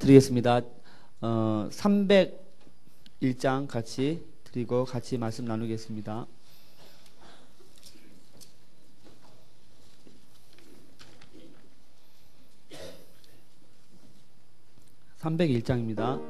드리겠습니다. 301장 같이 드리고 같이 말씀 나누겠습니다. (301장입니다)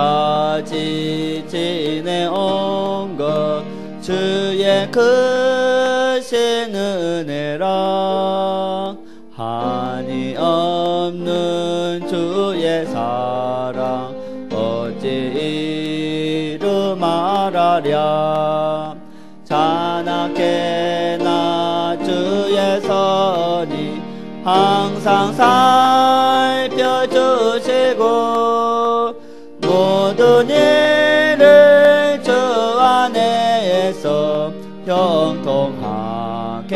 지금까지 지내온 것 주의 크신 은혜라 한이 없는 주의 사랑 어찌 이루 말하랴 자나깨나 주의 선이 항상 살펴주시고 모든 일을 주 안에서 형통하게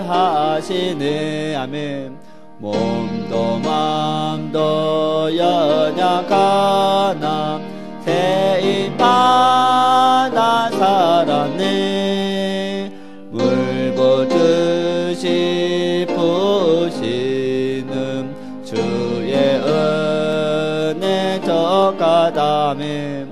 하시네. 아멘. 몸도 맘도 연약하나 새 입하나 살았네. 물보듯이 부시는 주의 은혜 적하다매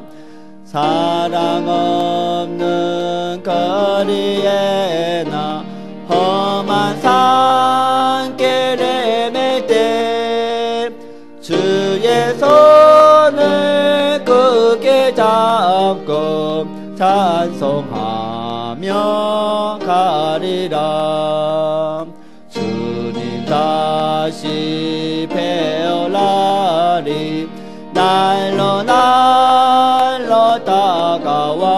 사랑 없는 거리에 나 험한 산길에 맬 때 주의 손을 굳게 잡고 찬송하며 가리라. 주님 다시 뵈어나리 날로 날로 다가와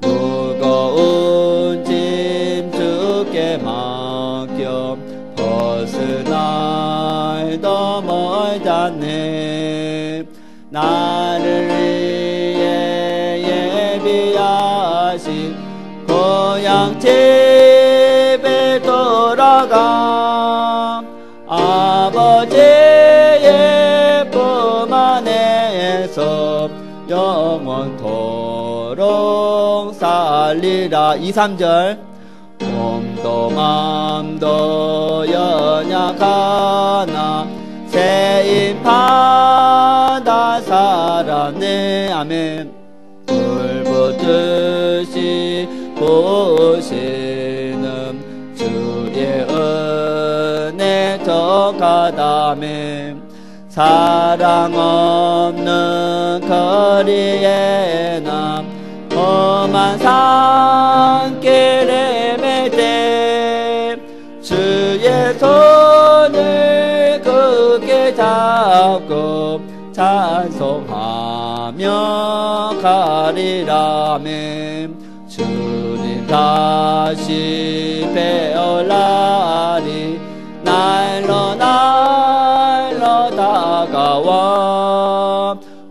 무거운 짐 주께 맡겨 벗을 날도 멀잖네. 나를 위해 예비하신 고향 집에 돌아가 아버지의 품 안에서 영원토록 살리라. 2, 3절 몸도 맘도 연약하나 새 입하다 살았네. 아멘. 물보듯이 보시는 주의 은혜 적하다매 사랑 없는 거리에 나 험한 산길에 맬 때 주의 손을 굳게 잡고 찬송하며 가리라매 주님 다시 뵈어나리 날로 날로 다가와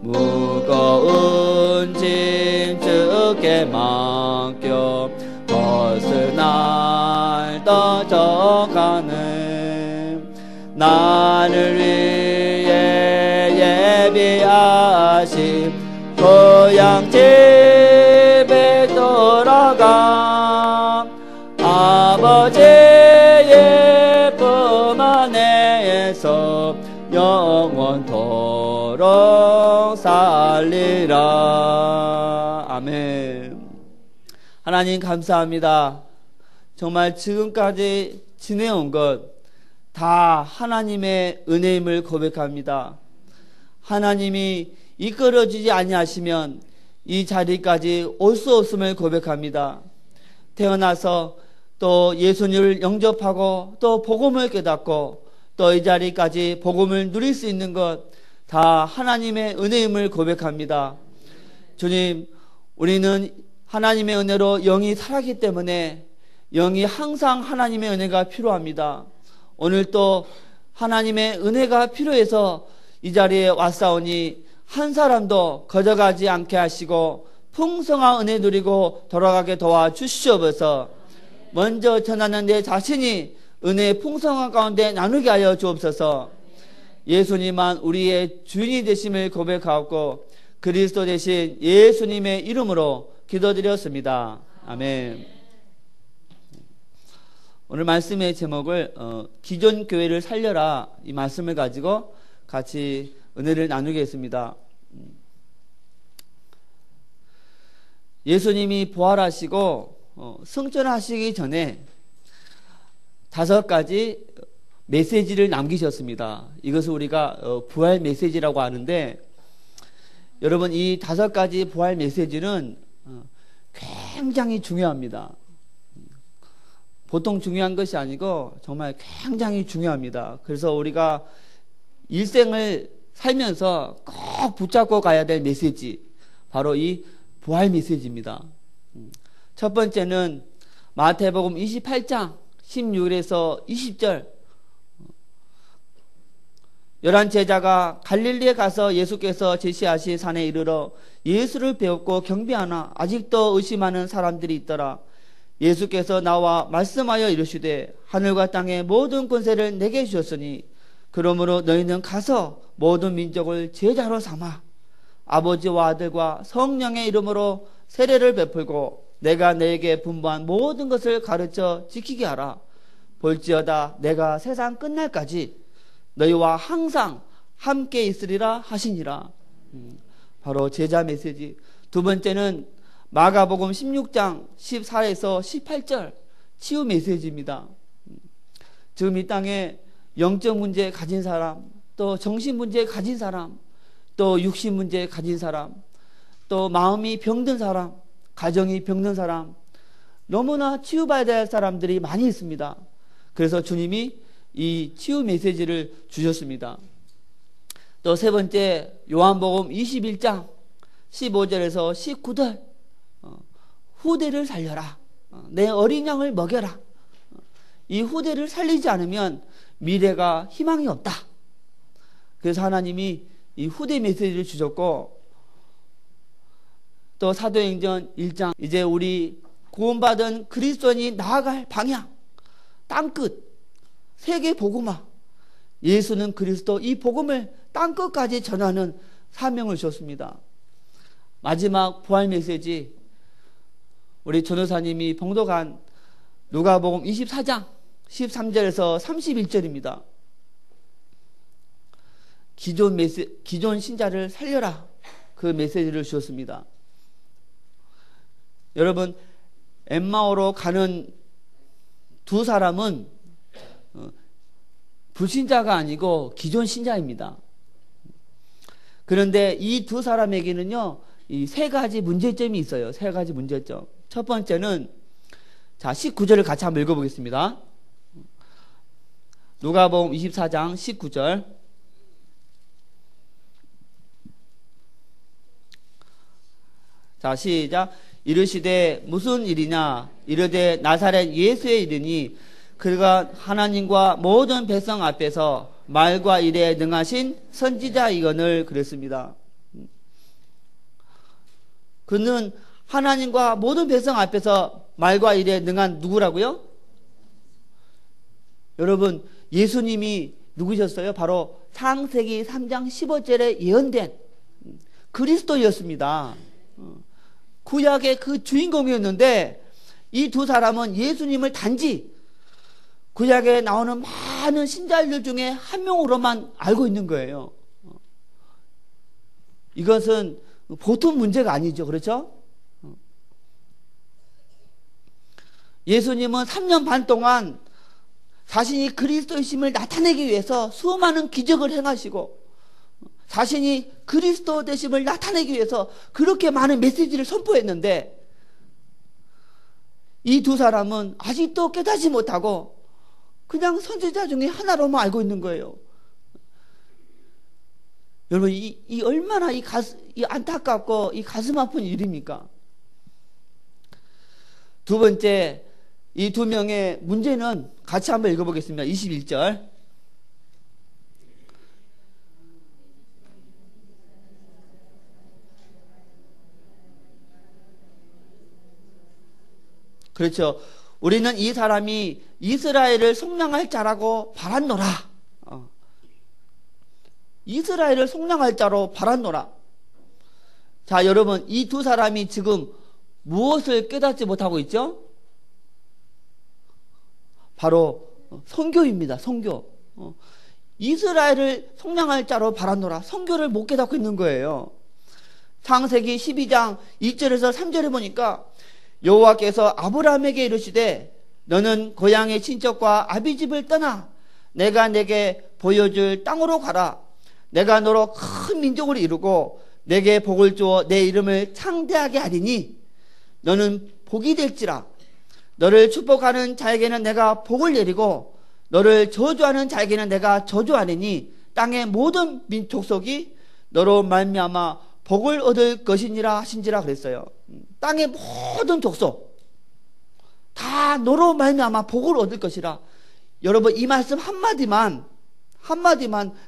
무거운 짐 주께 맡겨 벗을 날도 적하네. 나를 위해 예비하신 고향 집에 돌아가 아버지의 품 안에서 영원토록 살리라. 아멘. 하나님 감사합니다. 정말 지금까지 지내온 것 다 하나님의 은혜임을 고백합니다. 하나님이 이끌어주지 아니하시면 이 자리까지 올 수 없음을 고백합니다. 태어나서 또 예수님을 영접하고 또 복음을 깨닫고 또 이 자리까지 복음을 누릴 수 있는 것 다 하나님의 은혜임을 고백합니다. 주님, 우리는 하나님의 은혜로 영이 살았기 때문에 영이 항상 하나님의 은혜가 필요합니다. 오늘 또 하나님의 은혜가 필요해서 이 자리에 왔사오니 한 사람도 거저가지 않게 하시고 풍성한 은혜 누리고 돌아가게 도와주시옵소서. 먼저 전하는 내 자신이 은혜의 풍성한 가운데 나누게 하여 주옵소서. 예수님만 우리의 주인이 되심을 고백하고 그리스도 대신 예수님의 이름으로 기도드렸습니다. 아멘. 오늘 말씀의 제목을 기존 교회를 살려라, 이 말씀을 가지고 같이 은혜를 나누겠습니다. 예수님이 부활하시고 승천하시기 전에 5가지 메시지를 남기셨습니다. 이것을 우리가 부활 메시지라고 하는데, 여러분, 이 5가지 부활 메시지는 굉장히 중요합니다. 보통 중요한 것이 아니고 정말 굉장히 중요합니다. 그래서 우리가 일생을 살면서 꼭 붙잡고 가야 될 메시지, 바로 이 부활 메시지입니다. 첫 번째는 마태복음 28장 16에서 20절. 11 제자가 갈릴리에 가서 예수께서 제시하신 산에 이르러 예수를 배웠고 경배하나 아직도 의심하는 사람들이 있더라. 예수께서 나와 말씀하여 이르시되 하늘과 땅의 모든 권세를 내게 주셨으니 그러므로 너희는 가서 모든 민족을 제자로 삼아 아버지와 아들과 성령의 이름으로 세례를 베풀고 내가 너에게 분부한 모든 것을 가르쳐 지키게 하라. 볼지어다 내가 세상 끝날까지 너희와 항상 함께 있으리라 하시니라. 바로 제자 메시지. 두 번째는 마가복음 16장 14에서 18절 치유 메시지입니다. 지금 이 땅에 영적 문제 가진 사람, 또 정신 문제 가진 사람, 또 육신 문제 가진 사람, 또 마음이 병든 사람, 가정이 병든 사람, 너무나 치유받아야 될 사람들이 많이 있습니다. 그래서 주님이 이 치유 메시지를 주셨습니다. 또 세 번째, 요한복음 21장 15절에서 19절 후대를 살려라. 내 어린 양을 먹여라. 이 후대를 살리지 않으면 미래가 희망이 없다. 그래서 하나님이 이 후대 메시지를 주셨고, 또 사도행전 1장, 이제 우리 구원받은 그리스도인이 나아갈 방향, 땅끝, 세계 복음화, 예수는 그리스도, 이 복음을 땅끝까지 전하는 사명을 주셨습니다. 마지막 부활 메시지, 우리 전도사님이 봉독한 누가복음 24장 13절에서 31절입니다. 기존 신자를 살려라, 그 메시지를 주셨습니다. 여러분, 엠마오로 가는 두 사람은 불신자가 아니고 기존 신자입니다. 그런데 이 두 사람에게는요, 이 3가지 문제점이 있어요. 3가지 문제점. 첫 번째는, 자, 19절을 같이 한번 읽어보겠습니다. 누가복음 24장 19절. 자, 시작. 이르시되 무슨 일이냐? 이르되 나사렛 예수의 일이니 그가 하나님과 모든 백성 앞에서 말과 일에 능하신 선지자이거늘 그랬습니다. 그는 하나님과 모든 백성 앞에서 말과 일에 능한 누구라고요? 여러분, 예수님이 누구셨어요? 바로 창세기 3장 15절에 예언된 그리스도였습니다. 구약의 그 주인공이었는데, 이 두 사람은 예수님을 단지 구약에 나오는 많은 신자들 중에 한 명으로만 알고 있는 거예요. 이것은 보통 문제가 아니죠. 그렇죠? 예수님은 3년 반 동안 자신이 그리스도이심을 나타내기 위해서 수많은 기적을 행하시고, 자신이 그리스도 되심을 나타내기 위해서 그렇게 많은 메시지를 선포했는데, 이 두 사람은 아직도 깨닫지 못하고 그냥 선지자 중에 하나로만 알고 있는 거예요. 여러분, 이 얼마나 이 안타깝고 이 가슴 아픈 일입니까? 두 번째, 이 두 명의 문제는 같이 한번 읽어보겠습니다. 21절. 그렇죠. 우리는 이 사람이 이스라엘을 속량할 자라고 바랐노라. 이스라엘을 속량할 자로 바랐노라. 자, 여러분, 이 두 사람이 지금 무엇을 깨닫지 못하고 있죠? 바로 선교입니다. 선교. 이스라엘을 속량할 자로 바랐노라. 선교를 못 깨닫고 있는 거예요. 창세기 12장 2절에서 3절에 보니까 여호와께서 아브라함에게 이르시되 너는 고향의 친척과 아비집을 떠나 내가 내게 보여줄 땅으로 가라. 내가 너로 큰 민족을 이루고 내게 복을 주어 내 이름을 창대하게 하리니 너는 복이 될지라. 너를 축복하는 자에게는 내가 복을 내리고 너를 저주하는 자에게는 내가 저주하리니 땅의 모든 족속이 너로 말미암아 복을 얻을 것이니라 하신지라 그랬어요. 땅의 모든 족속 다 너로 말미암아 복을 얻을 것이라. 여러분, 이 말씀 한마디만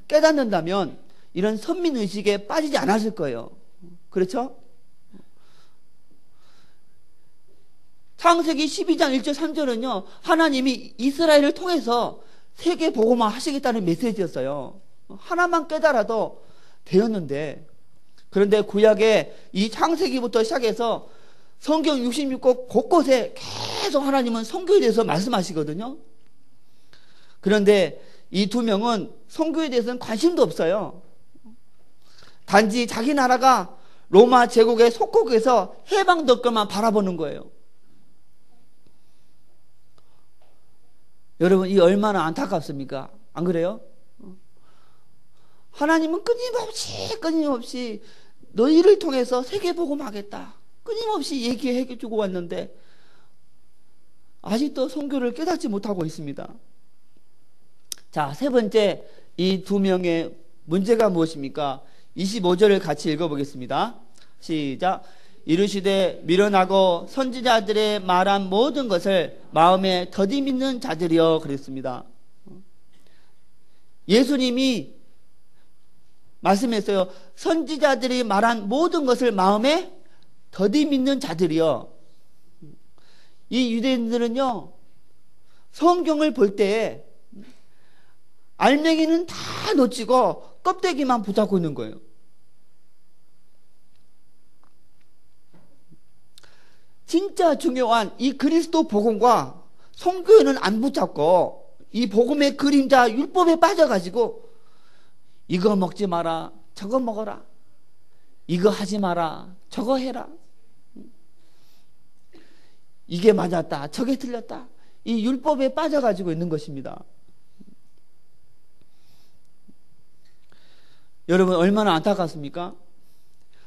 깨닫는다면 이런 선민의식에 빠지지 않았을 거예요. 그렇죠? 창세기 12장 1절 3절은요 하나님이 이스라엘을 통해서 세계 복음화 하시겠다는 메시지였어요. 하나만 깨달아도 되었는데, 그런데 구약의 이 창세기부터 시작해서 성경 66권 곳곳에 계속 하나님은 선교에 대해서 말씀하시거든요. 그런데 이 두 명은 선교에 대해서는 관심도 없어요. 단지 자기 나라가 로마 제국의 속국에서 해방될 것만 바라보는 거예요. 여러분, 이 얼마나 안타깝습니까? 안 그래요? 하나님은 끊임없이 너희를 통해서 세계복음하겠다 끊임없이 얘기해 주고 왔는데 아직도 선교를 깨닫지 못하고 있습니다. 자, 세 번째, 이 두 명의 문제가 무엇입니까? 25절을 같이 읽어보겠습니다. 시작. 이르시되 미련하고 선지자들의 말한 모든 것을 마음에 더디 믿는 자들이여 그랬습니다. 예수님이 말씀했어요. 선지자들이 말한 모든 것을 마음에 더디 믿는 자들이여. 이 유대인들은요 성경을 볼 때 알맹이는 다 놓치고 껍데기만 붙잡고 있는 거예요. 진짜 중요한 이 그리스도 복음과 선교에는 안 붙잡고 이 복음의 그림자 율법에 빠져가지고 이거 먹지 마라, 저거 먹어라, 이거 하지 마라, 저거 해라, 이게 맞았다, 저게 틀렸다, 이 율법에 빠져가지고 있는 것입니다. 여러분, 얼마나 안타깝습니까?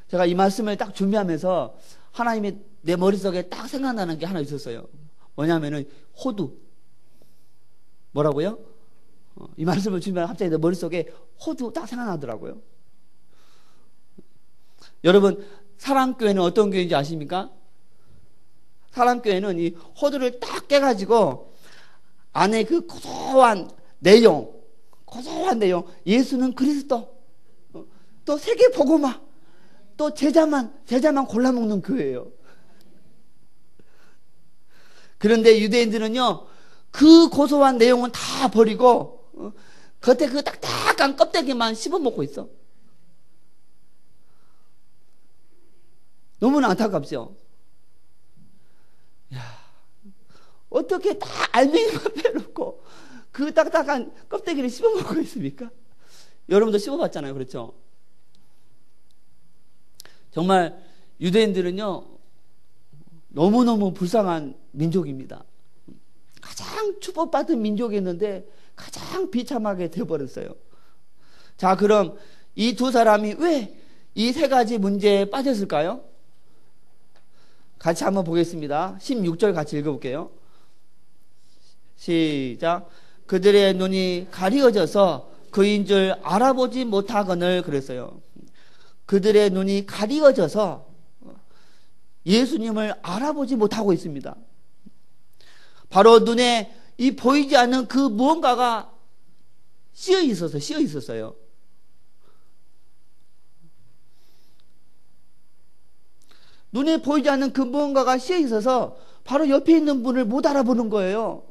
제가 이 말씀을 딱 준비하면서 하나님이 내 머릿속에 딱 생각나는 게 하나 있었어요. 뭐냐면은 호두. 뭐라고요? 이 말씀을 준비하면 갑자기 내 머릿속에 호두 딱 생각나더라고요. 여러분, 사랑교회는 어떤 교회인지 아십니까? 사랑교회는 이 호두를 딱 깨가지고 안에 그 고소한 내용, 예수는 그리스도, 또 세계 복음화, 또 제자만 골라먹는 교회예요. 그런데 유대인들은요 그 고소한 내용은 다 버리고 겉에 그 딱딱한 껍데기만 씹어먹고 있어. 너무나 안타깝죠. 야, 어떻게 다 알맹이만 빼놓고 그 딱딱한 껍데기를 씹어먹고 있습니까? 여러분도 씹어봤잖아요. 그렇죠? 정말 유대인들은요 너무너무 불쌍한 민족입니다. 가장 축복받은 민족이었는데 가장 비참하게 되어버렸어요. 자, 그럼 이 두 사람이 왜 이 세 가지 문제에 빠졌을까요? 같이 한번 보겠습니다. 16절 같이 읽어볼게요. 시작. 그들의 눈이 가리워져서 그인 줄 알아보지 못하거늘 그랬어요. 그들의 눈이 가리워져서 예수님을 알아보지 못하고 있습니다. 바로 눈에 이 보이지 않는 그 무언가가 씌어 눈에 보이지 않는 그 무언가가 씌어 있어서 바로 옆에 있는 분을 못 알아보는 거예요.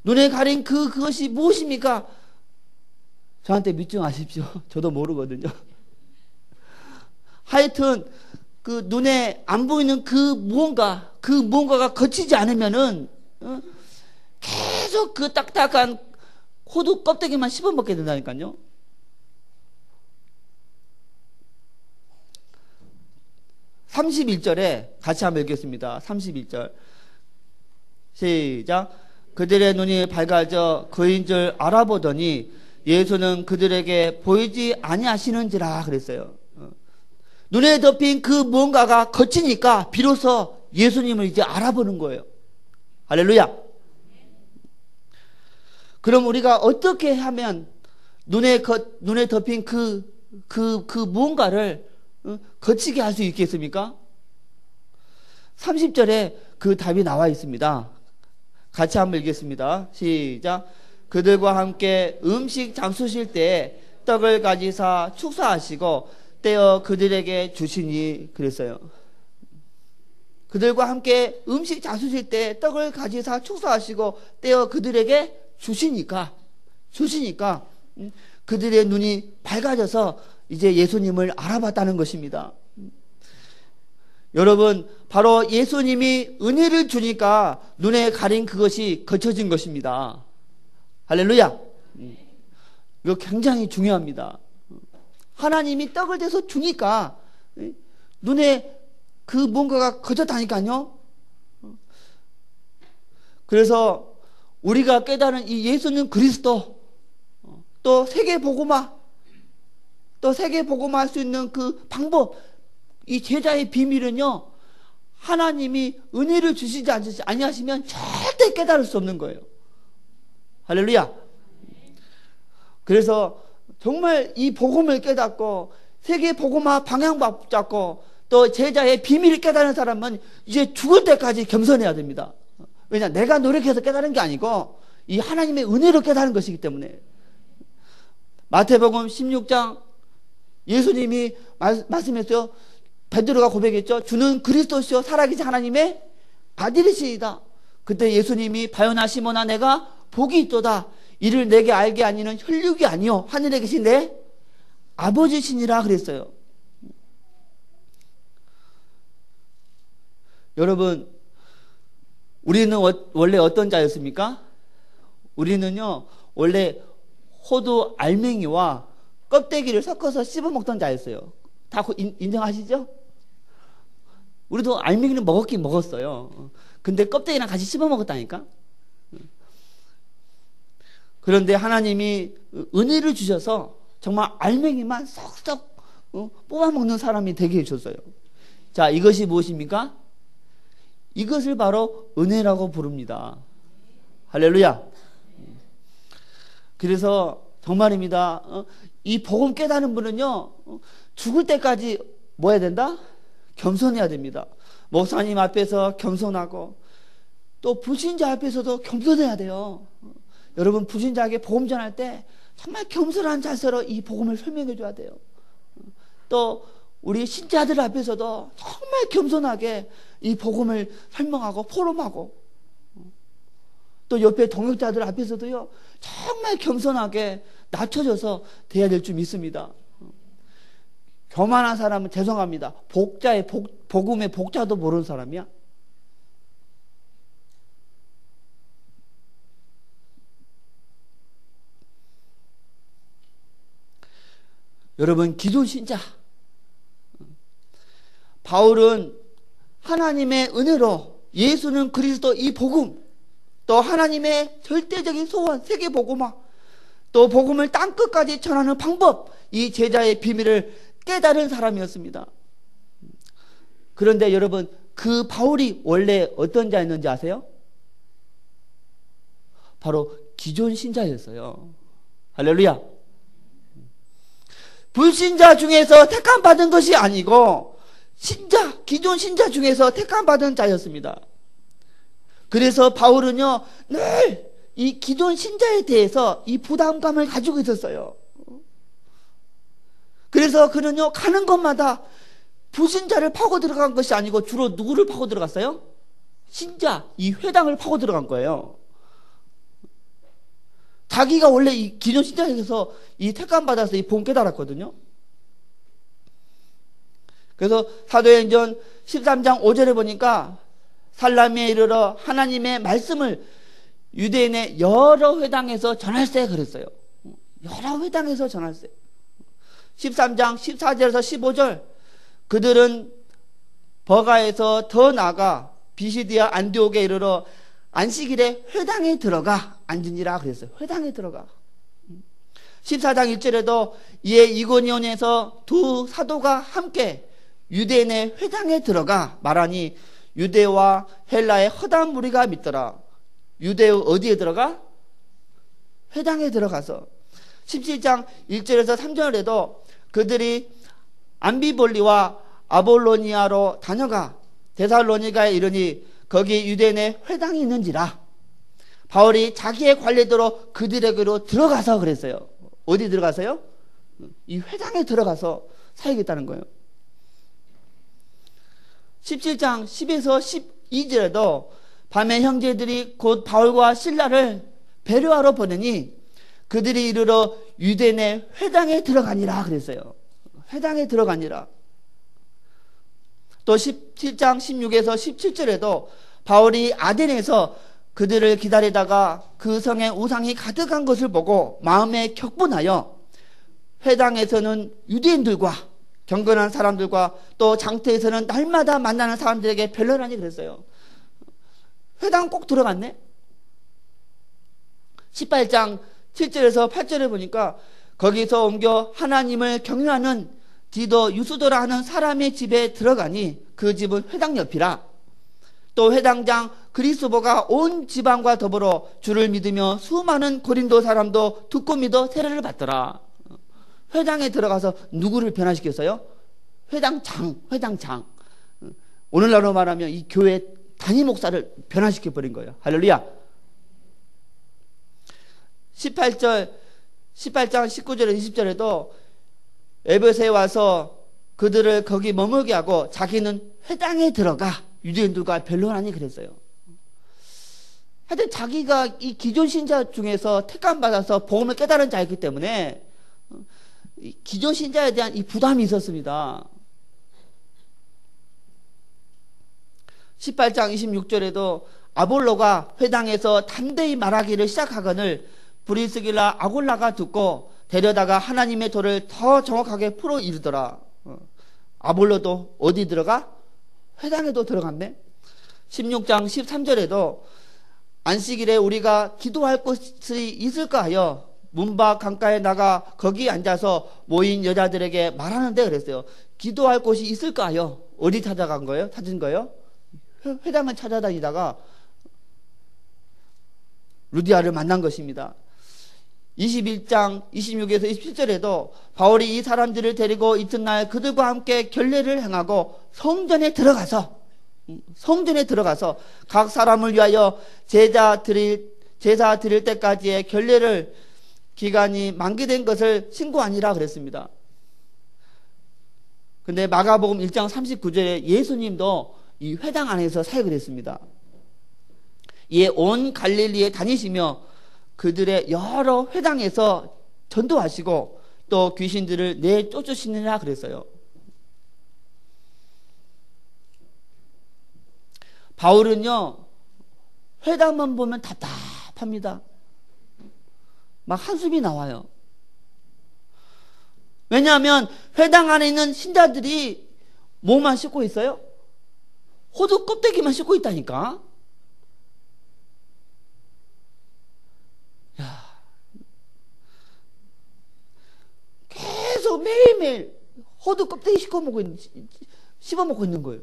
눈에 가린 그것이 무엇입니까? 저한테 믿지 마십시오. 저도 모르거든요. 하여튼 그 눈에 안 보이는 그 무언가가 거치지 않으면은 계속 그 딱딱한 호두 껍데기만 씹어 먹게 된다니까요. (31절에) 같이 한번 읽겠습니다. 31절 시작. 그들의 눈이 밝아져 그인 줄 알아보더니 예수는 그들에게 보이지 아니하시는지라 그랬어요. 눈에 덮인 그 무언가가 거치니까 비로소 예수님을 이제 알아보는 거예요. 할렐루야. 그럼 우리가 어떻게 하면 눈에 덮인 그 무언가를 거치게 할 수 있겠습니까? 30절에 그 답이 나와 있습니다. 같이 한번 읽겠습니다. 시작. 그들과 함께 음식 잡수실 때 떡을 가지사 축사하시고 떼어 그들에게 주시니 그랬어요. 그들과 함께 음식 잡수실 때 떡을 가지사 축사하시고 떼어 그들에게 주시니까 그들의 눈이 밝아져서 이제 예수님을 알아봤다는 것입니다. 여러분, 바로 예수님이 은혜를 주니까 눈에 가린 그것이 거쳐진 것입니다. 할렐루야. 이거 굉장히 중요합니다. 하나님이 떡을 대서 주니까 눈에 그 뭔가가 거쳤다니까요. 그래서 우리가 깨달은 이 예수는 그리스도, 또 세계복음화, 또 세계복음화 할 수 있는 그 방법, 이 제자의 비밀은요, 하나님이 은혜를 주시지 아니하시면 절대 깨달을 수 없는 거예요. 할렐루야. 그래서 정말 이 복음을 깨닫고 세계복음화 방향 잡고 또 제자의 비밀을 깨달은 사람은 이제 죽을 때까지 겸손해야 됩니다. 왜냐, 내가 노력해서 깨달은 게 아니고 이 하나님의 은혜로 깨달은 것이기 때문에. 마태복음 16장 예수님이 말씀했어요. 베드로가 고백했죠. 주는 그리스도시요 살아계신 하나님의 아들이시이다. 그때 예수님이 바요나 시몬아 내가 복이 있도다. 이를 내게 알게 아니는 혈육이 아니요 하늘에 계신 내 아버지시니라 그랬어요. 여러분, 우리는 원래 어떤 자였습니까? 우리는요 원래 호두 알맹이와 껍데기를 섞어서 씹어먹던 자였어요. 다 인정하시죠? 우리도 알맹이는 먹었긴 먹었어요. 근데 껍데기랑 같이 씹어먹었다니까. 그런데 하나님이 은혜를 주셔서 정말 알맹이만 쏙쏙 뽑아먹는 사람이 되게 해주셨어요. 자, 이것이 무엇입니까? 이것을 바로 은혜라고 부릅니다. 할렐루야. 그래서 정말입니다. 이 복음 깨닫는 분은요 죽을 때까지 뭐 해야 된다? 겸손해야 됩니다. 목사님 앞에서 겸손하고 또 불신자 앞에서도 겸손해야 돼요. 여러분, 불신자에게 복음 전할 때 정말 겸손한 자세로 이 복음을 설명해 줘야 돼요. 또 우리 신자들 앞에서도 정말 겸손하게 이 복음을 설명하고 포럼하고, 또 옆에 동역자들 앞에서도요 정말 겸손하게 낮춰져서 돼야 될 줄 믿습니다. 교만한 사람은 죄송합니다. 복음의 복자도 모르는 사람이야. 여러분, 기존 신자 바울은 하나님의 은혜로 예수는 그리스도 이 복음, 또 하나님의 절대적인 소원 세계복음화, 또 복음을 땅끝까지 전하는 방법, 이 제자의 비밀을 깨달은 사람이었습니다. 그런데 여러분, 그 바울이 원래 어떤 자였는지 아세요? 바로 기존 신자였어요. 할렐루야. 불신자 중에서 택함 받은 것이 아니고 기존 신자 중에서 택함 받은 자였습니다. 그래서 바울은요 늘 이 기존 신자에 대해서 이 부담감을 가지고 있었어요. 그래서 그는요 가는 곳마다 불신자를 파고 들어간 것이 아니고 주로 누구를 파고 들어갔어요? 신자, 이 회당을 파고 들어간 거예요. 자기가 원래 이 기존 신자에서 이 택감 받아서 이 본 깨달았거든요. 그래서 사도행전 13장 5절에 보니까 살라미에 이르러 하나님의 말씀을 유대인의 여러 회당에서 전할세 그랬어요. 여러 회당에서 전할세. 13장 14절에서 15절 그들은 버가에서 더 나아가 비시디아 안디옥에 이르러 안식일에 회당에 들어가 앉으니라 그랬어요. 회당에 들어가. 14장 1절에도 이에 이고니온에서 두 사도가 함께 유대인의 회당에 들어가 말하니 유대와 헬라의 허다한 무리가 믿더라. 유대 어디에 들어가? 회당에 들어가서. 17장 1절에서 3절에도 그들이 암비볼리와 아볼로니아로 다녀가 데살로니가에 이르니 거기 유대인의 회당이 있는지라. 바울이 자기의 관례대로 그들에게로 들어가서 그랬어요. 어디 들어가서요? 이 회당에 들어가서 사역했다는 거예요. 17장 10에서 12절에도 밤에 형제들이 곧 바울과 실라를 배려하러 보내니 그들이 이르러 유대인의 회당에 들어가니라 그랬어요. 회당에 들어가니라. 또 17장 16에서 17절에도 바울이 아덴에서 그들을 기다리다가 그 성에 우상이 가득한 것을 보고 마음에 격분하여 회당에서는 유대인들과 경건한 사람들과 또 장터에서는 날마다 만나는 사람들에게 변론하니 그랬어요. 회당 꼭 들어갔네. 18장 7절에서 8절에 보니까 거기서 옮겨 하나님을 경외하는 디도 유수도라 하는 사람의 집에 들어가니 그 집은 회당 옆이라. 또 회당장 그리스도가 온 지방과 더불어 주를 믿으며 수많은 고린도 사람도 듣고 믿어 세례를 받더라. 회당에 들어가서 누구를 변화시켰어요? 회당장. 오늘날로 말하면 이 교회 단임 목사를 변화시켜버린 거예요. 할렐루야. 18장 19절에 20절에도 에베소에 와서 그들을 거기 머물게 하고 자기는 회당에 들어가 유대인들과 변론하니 그랬어요. 하여튼 자기가 이 기존 신자 중에서 택감 받아서 복음을 깨달은 자이기 때문에 기존 신자에 대한 이 부담이 있었습니다. 18장 26절에도 아볼로가 회당에서 담대히 말하기를 시작하거늘 브리스길라 아골라가 듣고 데려다가 하나님의 도를 더 정확하게 풀어 이르더라. 아볼로도 어디 들어가? 회당에도 들어갔네. 16장 13절에도 안식일에 우리가 기도할 곳이 있을까 하여 문밖 강가에 나가 거기 앉아서 모인 여자들에게 말하는데 그랬어요. 기도할 곳이 있을까 하여 어디 찾아간 거예요? 찾은 거예요? 회당을 찾아다니다가 루디아를 만난 것입니다. 21장 26에서 27절에도 바울이 이 사람들을 데리고 이튿날 그들과 함께 결례를 행하고 성전에 들어가서 각 사람을 위하여 제사 드릴 때까지의 결례를 기간이 만기된 것을 신고하니라 그랬습니다. 근데 마가복음 1장 39절에 예수님도 이 회당 안에서 사역을 했습니다. 이에 온 갈릴리에 다니시며 그들의 여러 회당에서 전도하시고 또 귀신들을 내쫓으시느라 그랬어요. 바울은요, 회당만 보면 답답합니다. 막 한숨이 나와요. 왜냐하면 회당 안에 있는 신자들이 뭐만 씻고 있어요? 호두 껍데기만 씻고 있다니까. 야, 계속 매일매일 호두 껍데기 씹어 먹고 있는 거예요.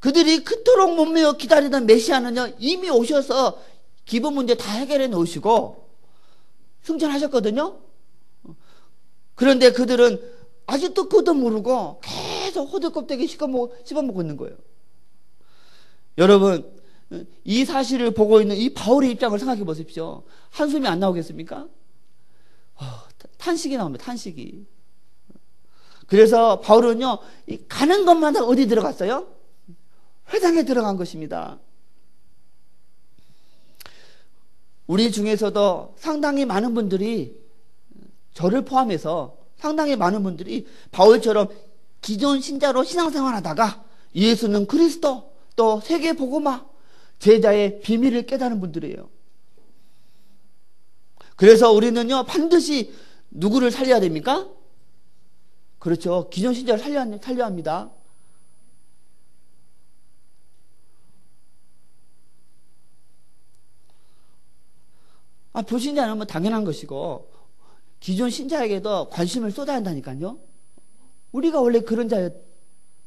그들이 그토록 몸매어 기다리던 메시아는요, 이미 오셔서 기본 문제 다 해결해 놓으시고 승천하셨거든요. 그런데 그들은 아직도 그것도 모르고 계속 호두 껍데기 씹어 먹고 있는 거예요. 여러분, 이 사실을 보고 있는 이 바울의 입장을 생각해 보십시오. 한숨이 안 나오겠습니까? 탄식이 나옵니다. 탄식이. 그래서 바울은요, 가는 것마다 어디 들어갔어요? 회당에 들어간 것입니다. 우리 중에서도 상당히 많은 분들이, 저를 포함해서 상당히 많은 분들이 바울처럼 기존 신자로 신앙생활 하다가 예수는 그리스도, 또 세계 복음화, 제자의 비밀을 깨달은 분들이에요. 그래서 우리는요, 반드시 누구를 살려야 됩니까? 그렇죠. 기존 신자를 살려야 합니다. 불신자는 뭐 당연한 것이고, 기존 신자에게도 관심을 쏟아야 한다니까요. 우리가 원래 그런 자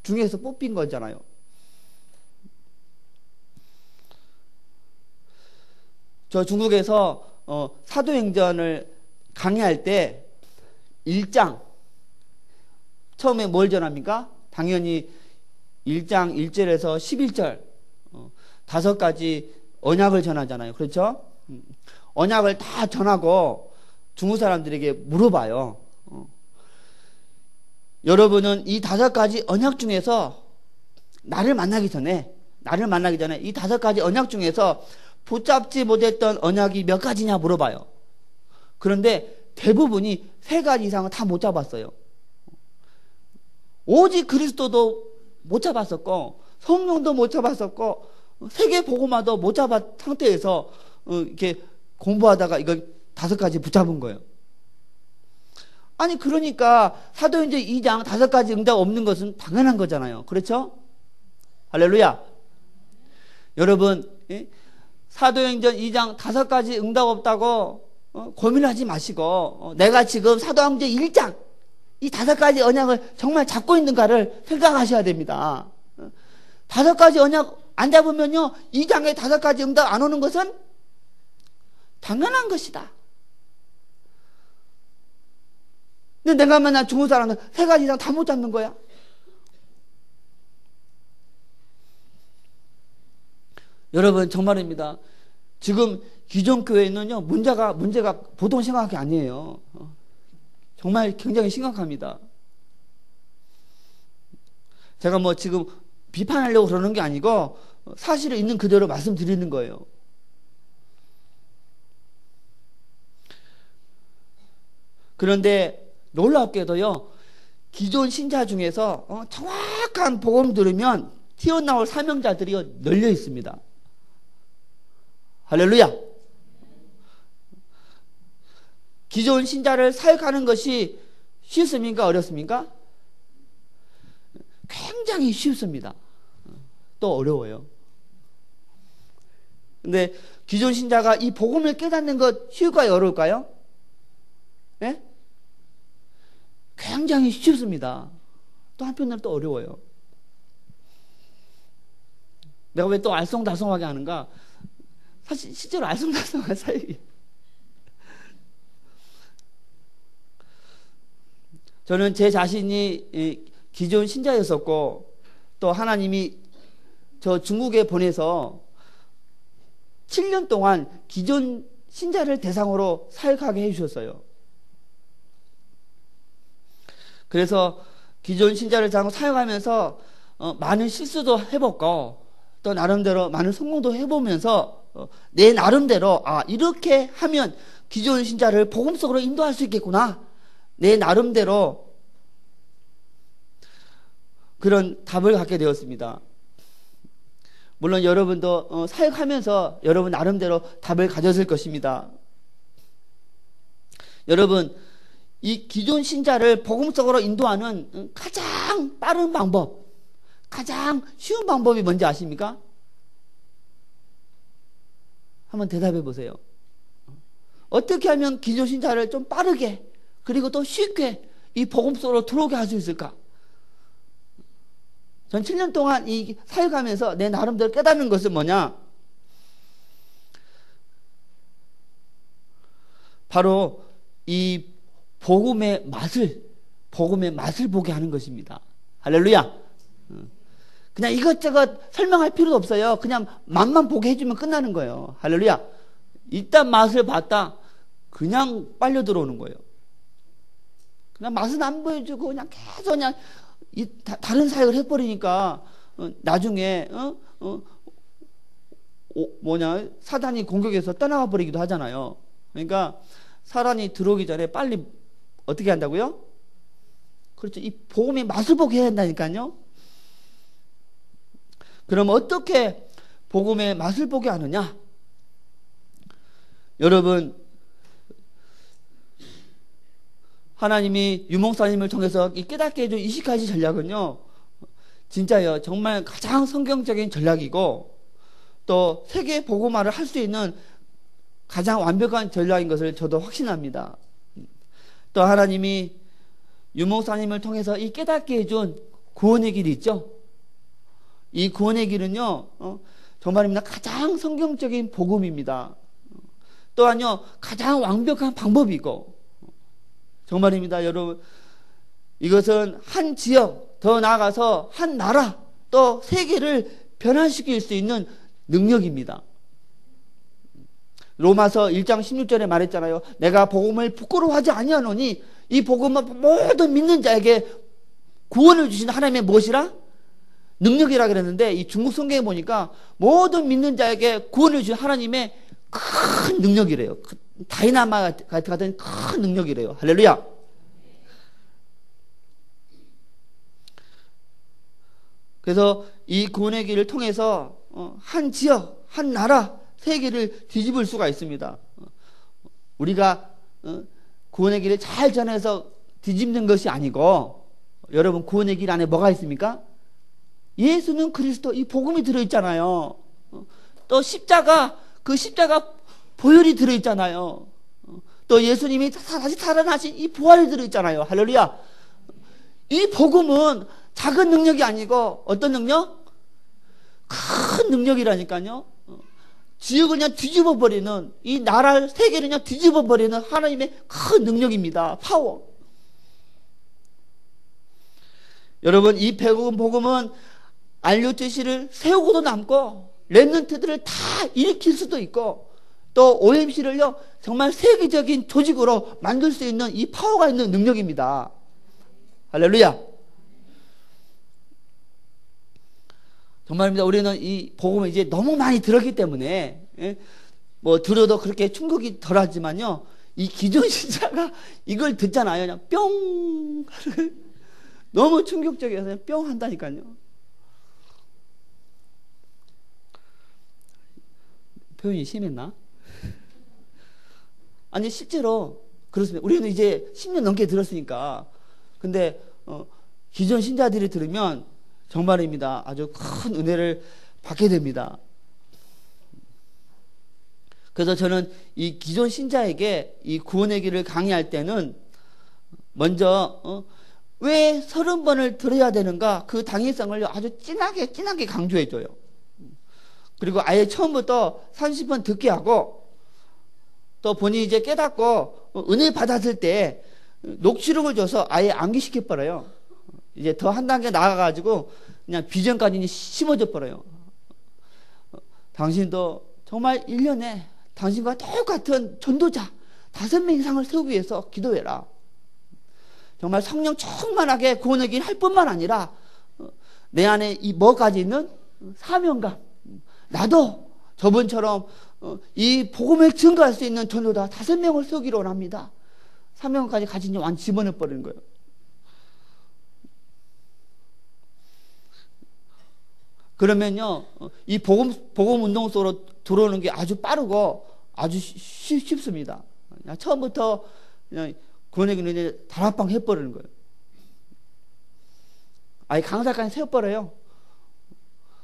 중에서 뽑힌 거잖아요. 저 중국에서 사도행전을 강의할 때 1장, 처음에 뭘 전합니까? 당연히 1장 1절에서 11절 5가지 언약을 전하잖아요. 그렇죠? 언약을 다 전하고 중국 사람들에게 물어봐요. 여러분은 이 5가지 언약 중에서 나를 만나기 전에 이 5가지 언약 중에서 붙잡지 못했던 언약이 몇 가지냐 물어봐요. 그런데 대부분이 3가지 이상은 다 못 잡았어요. 오직 그리스도도 못 잡았었고, 성령도 못 잡았었고, 세계 복음화도 못 잡은 상태에서 이렇게 공부하다가 이걸 5가지 붙잡은 거예요. 아니, 그러니까 사도행전 2장 5가지 응답 없는 것은 당연한 거잖아요. 그렇죠? 할렐루야. 여러분, 사도행전 2장 5가지 응답 없다고 고민하지 마시고, 내가 지금 사도행전 1장 이 5가지 언약을 정말 잡고 있는가를 생각하셔야 됩니다. 5가지 언약 안 잡으면요, 2장에 5가지 응답 안 오는 것은 당연한 것이다. 근데 내가 만난 중국 사람은 3가지 이상 다 못 잡는 거야. 여러분, 정말입니다. 지금 기존 교회는요, 문제가 보통 심각한 게 아니에요. 정말 굉장히 심각합니다. 제가 뭐 지금 비판하려고 그러는 게 아니고 사실을 있는 그대로 말씀드리는 거예요. 그런데 놀랍게도요, 기존 신자 중에서 정확한 복음 들으면 튀어나올 사명자들이 널려 있습니다. 할렐루야. 기존 신자를 사역하는 것이 쉽습니까? 어렵습니까? 굉장히 쉽습니다. 또 어려워요. 근데 기존 신자가 이 복음을 깨닫는 것 쉬울까요? 어려울까요? 네? 굉장히 쉽습니다. 또 한편으로 또 어려워요. 내가 왜 또 알쏭달쏭하게 하는가? 사실 실제로 알쏭달쏭한 사역이에요. 저는 제 자신이 기존 신자였었고, 또 하나님이 저 중국에 보내서 7년 동안 기존 신자를 대상으로 사역하게 해주셨어요. 그래서 기존 신자를 대상으로 사역하면서 많은 실수도 해봤고, 또 나름대로 많은 성공도 해보면서 내 나름대로 이렇게 하면 기존 신자를 복음 속으로 인도할 수 있겠구나, 내 나름대로 그런 답을 갖게 되었습니다. 물론 여러분도 사역하면서 여러분 나름대로 답을 가졌을 것입니다. 여러분, 이 기존 신자를 복음 속으로 인도하는 가장 빠른 방법, 가장 쉬운 방법이 뭔지 아십니까? 한번 대답해 보세요. 어떻게 하면 기존 신자를 좀 빠르게, 그리고 또 쉽게 이 복음 속으로 들어오게 할 수 있을까? 전 7년 동안 이 사역하면서 내 나름대로 깨닫는 것은 뭐냐? 바로 이 복음의 맛을 보게 하는 것입니다. 할렐루야. 그냥 이것저것 설명할 필요도 없어요. 그냥 맛만 보게 해주면 끝나는 거예요. 할렐루야. 일단 맛을 봤다, 그냥 빨려 들어오는 거예요. 그냥 맛은 안 보여주고 그냥 계속 그냥 다른 사역을 해버리니까 나중에 사단이 공격해서 떠나가 버리기도 하잖아요. 그러니까 사단이 들어오기 전에 빨리 어떻게 한다고요? 그렇죠. 이 복음의 맛을 보게 해야 한다니까요. 그럼 어떻게 복음의 맛을 보게 하느냐? 여러분, 하나님이 유목사님을 통해서 이 깨닫게 해준 20가지 전략은요, 진짜요, 정말 가장 성경적인 전략이고, 또 세계 복음화를 할 수 있는 가장 완벽한 전략인 것을 저도 확신합니다. 또 하나님이 유목사님을 통해서 이 깨닫게 해준 구원의 길이 있죠. 이 구원의 길은요, 정말입니다. 가장 성경적인 복음입니다. 또한요, 가장 완벽한 방법이고, 정말입니다. 여러분, 이것은 한 지역, 더 나아가서 한 나라, 또 세계를 변화시킬 수 있는 능력입니다. 로마서 1장 16절에 말했잖아요. 내가 복음을 부끄러워하지 아니하노니 이 복음은 모든 믿는 자에게 구원을 주신 하나님의 무엇이라? 능력이라 그랬는데, 이 중국 성경에 보니까 모든 믿는 자에게 구원을 주신 하나님의 큰 능력이래요. 다이나마이트 같은 큰 능력이래요. 할렐루야. 그래서 이 구원의 길을 통해서 한 지역, 한 나라, 세계를 뒤집을 수가 있습니다. 우리가 구원의 길을 잘 전해서 뒤집는 것이 아니고, 여러분, 구원의 길 안에 뭐가 있습니까? 예수는 그리스도, 이 복음이 들어있잖아요. 또 십자가, 그 십자가 보혈이 들어있잖아요. 또 예수님이 다시 살아나신 이 부활이 들어있잖아요. 할렐루야. 이 복음은 작은 능력이 아니고 어떤 능력? 큰 능력이라니까요. 지역을 그냥 뒤집어 버리는, 이 나라 세계를 그냥 뒤집어 버리는 하나님의 큰 능력입니다. 파워. 여러분, 이 복음은 알료티시를 세우고도 남고 렘넌트들을 다 일으킬 수도 있고, 또 OMC를요 정말 세계적인 조직으로 만들 수 있는 이 파워가 있는 능력입니다. 할렐루야. 정말입니다. 우리는 이 복음을 이제 너무 많이 들었기 때문에, 뭐 들어도 그렇게 충격이 덜하지만요, 이 기존 신자가 이걸 듣잖아요. 그냥 뿅 너무 충격적이어서 뿅 한다니까요. 표현이 심했나? 아니, 실제로 그렇습니다. 우리는 이제 10년 넘게 들었으니까. 근데 기존 신자들이 들으면 정말입니다. 아주 큰 은혜를 받게 됩니다. 그래서 저는 이 기존 신자에게 이 구원의 길을 강의할 때는 먼저 왜 30번을 들어야 되는가, 그 당위성을 아주 진하게 강조해줘요. 그리고 아예 처음부터 30번 듣게 하고, 또 본인이 이제 깨닫고 은혜 받았을 때 녹취록을 줘서 아예 암기시켜 버려요. 이제 더 한 단계 나아가가지고 그냥 비전까지 심어져 버려요. 당신도 정말 1년에 당신과 똑같은 전도자 5명 이상을 세우기 위해서 기도해라. 정말 성령 충만하게 구원의 길 할 뿐만 아니라 내 안에 이 뭐까지 있는 사명감, 나도 저분처럼 이 복음을 증거할 수 있는 전도자 5명을 세우기로 원합니다. 사명까지 가진 완 집어넣어버리는 거예요. 그러면요, 이 복음 운동 속으로 들어오는 게 아주 빠르고 아주 쉽습니다. 처음부터 그냥 구원의 길을 다락방 해버리는 거예요. 아예 강사까지 세워버려요.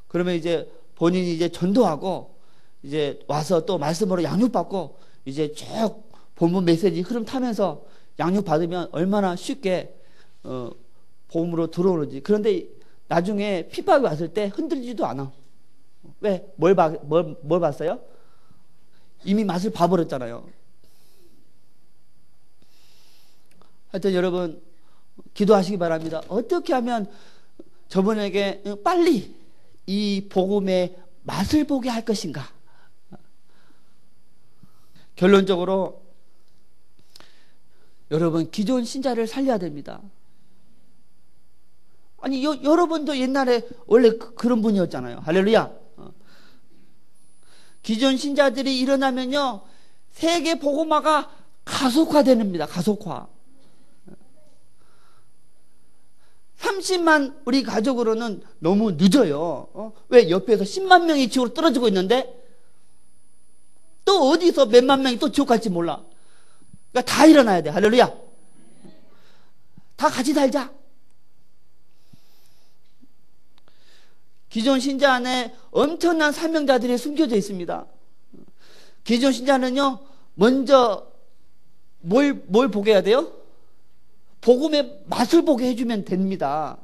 그러면 이제 본인이 이제 전도하고 이제 와서 또 말씀으로 양육받고 이제 쭉 본문 메시지 흐름 타면서 양육받으면 얼마나 쉽게 복음으로 들어오는지. 그런데 나중에 핍박이 왔을 때 흔들리지도 않아. 왜? 뭘 봤어요? 이미 맛을 봐버렸잖아요. 하여튼 여러분, 기도하시기 바랍니다. 어떻게 하면 저분에게 빨리 이 복음의 맛을 보게 할 것인가? 결론적으로 여러분, 기존 신자를 살려야 됩니다. 아니, 여러분도 옛날에 원래 그런 분이었잖아요. 할렐루야. 기존 신자들이 일어나면요, 세계 복음화가 가속화됩니다. 가속화. 30만 우리 가족으로는 너무 늦어요. 왜? 옆에서 10만 명이 지옥으로 떨어지고 있는데 또 어디서 몇만 명이 또 지옥 갈지 몰라. 그러니까 다 일어나야 돼. 할렐루야. 다 같이 살자. 기존 신자 안에 엄청난 사명자들이 숨겨져 있습니다. 기존 신자는요, 먼저 뭘 보게 해야 돼요? 복음의 맛을 보게 해주면 됩니다.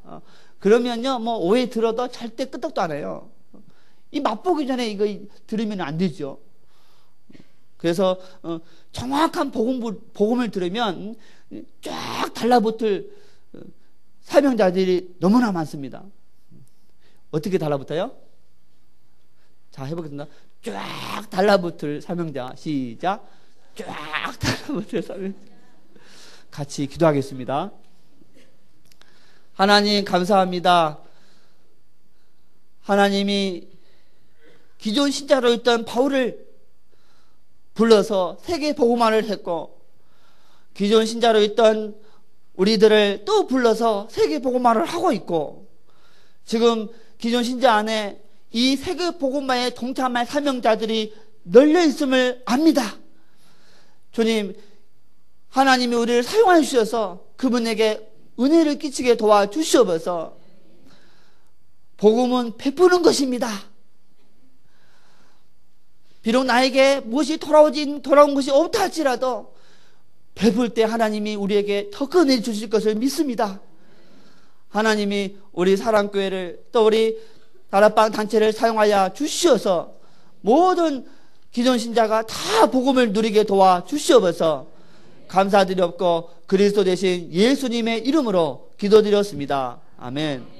그러면요, 뭐 오해 들어도 절대 끄떡도 안 해요. 이 맛보기 전에 이거 들으면 안 되죠. 그래서 정확한 복음을 들으면 쫙 달라붙을 사명자들이 너무나 많습니다. 어떻게 달라붙어요? 자, 해보겠습니다. 쫙 달라붙을 사명자. 시작. 쫙 달라붙을 사명자. 같이 기도하겠습니다. 하나님 감사합니다. 하나님이 기존 신자로 있던 바울을 불러서 세계 복음화를 했고, 기존 신자로 있던 우리들을 또 불러서 세계 복음화를 하고 있고, 지금 기존 신자 안에 이 세계 복음화에 동참할 사명자들이 널려 있음을 압니다. 주님, 하나님이 우리를 사용하여 주셔서 그분에게 은혜를 끼치게 도와주시옵소서. 복음은 베푸는 것입니다. 비록 나에게 무엇이 돌아온 것이 없다 할지라도 베풀 때 하나님이 우리에게 더 큰 은혜 주실 것을 믿습니다. 하나님이 우리 사랑교회를 또 우리 다락방 단체를 사용하여 주시어서 모든 기존 신자가 다 복음을 누리게 도와주시옵소서. 감사드렸고 그리스도 되신 예수님의 이름으로 기도드렸습니다. 아멘.